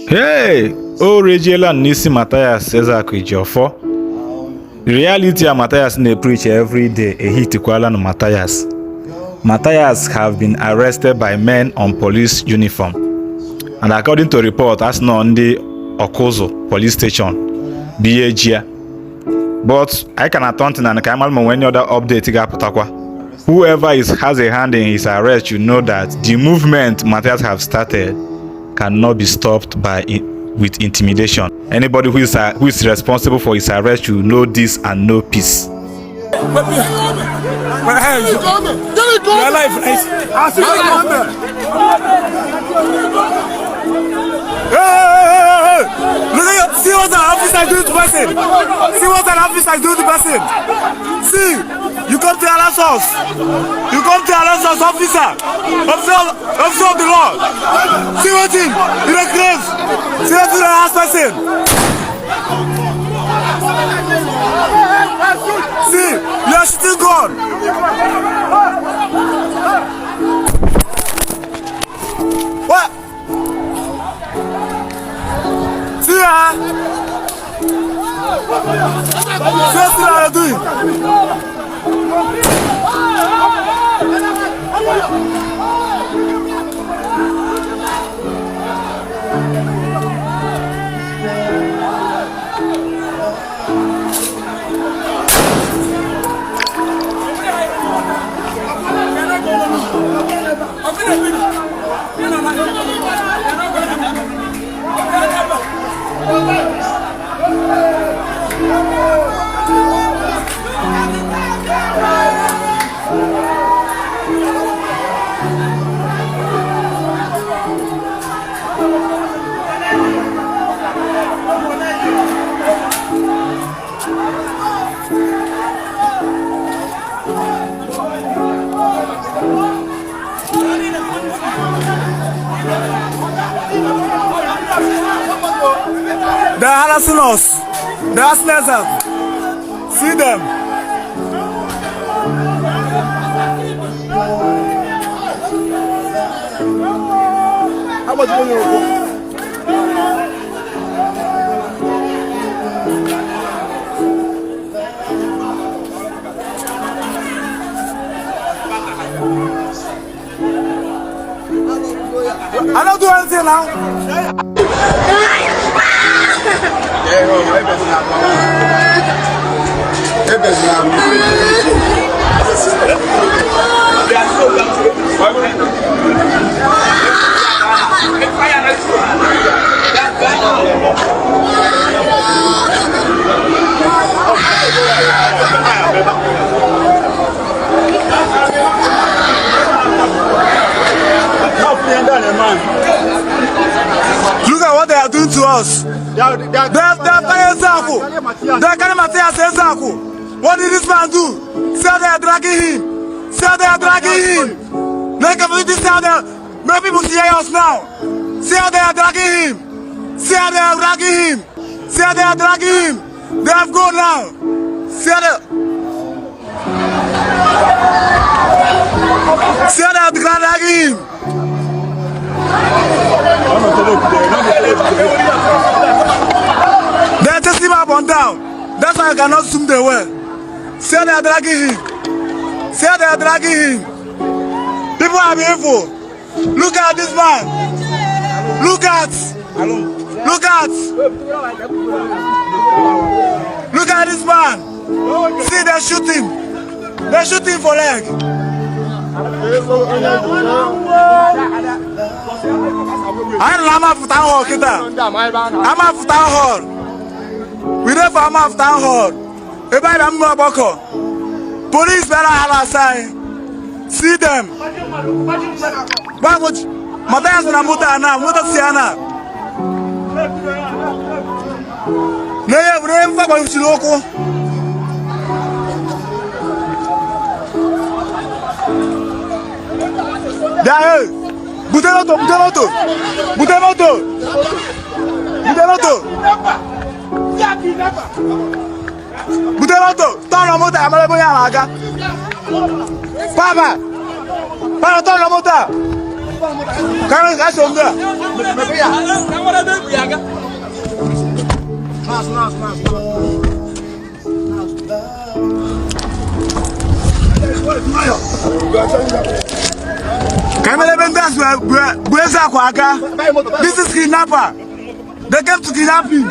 Hey! O Regiela Nisi Mathias Ezeaku Ejiofor. Reality of Mathias they preach every day. A hit Kuala no Mathias. Mathias have been arrested by men on police uniform. And according to report, that's not on the Okozo police station. BAGA. But I cannot turn to and Kamal when other update. Whoever has a hand in his arrest, you know that the movement Mathias have started cannot be stopped with intimidation. Anybody who is responsible for his arrest should know this and know peace. See what an officer do to person. See what an officer do to person. See, you come to arrest us. You come to arrest us, officer. Officer of the law. See what him. You don't crazy. See what you arrest person. See, you are still gone. What? See ya. See what I'm doing. They're harassing us. They're harassing us. See them. How much money you want? I don't do anything now. Look at what they are doing to us. They are Mathias Ezeaku. They are carrying Mathias Ezeaku. What did this man do? Say they are dragging him. Say they are dragging him. Make community say there. Make people see us now. Say they are dragging him. Say they are dragging him. Say they are dragging him. They have gone now. Say they are dragging him. They just him up and down. That's why I cannot zoom the way. Say they are dragging him. Say they are dragging him. People are beautiful. Look at this man. Look at. Look at. Look at this man. See, they're shooting. They're shooting for leg. I'm after town hall, kita. I'm after town hall. We there for I'm after town hall. Everybody I'm going to police better harass. See them. Why would Mathias na muta na muta siana? Neye vrem fa kwa usiloko. Dae, buteloto. Tọ́ lọ mọ́tà àmọ́lẹ́ bóyá àlàgá. Papa, tọ́ lọ mọ́tà. Kárán ká ṣe òǹdà. This is kidnapper. They came to kidnap him.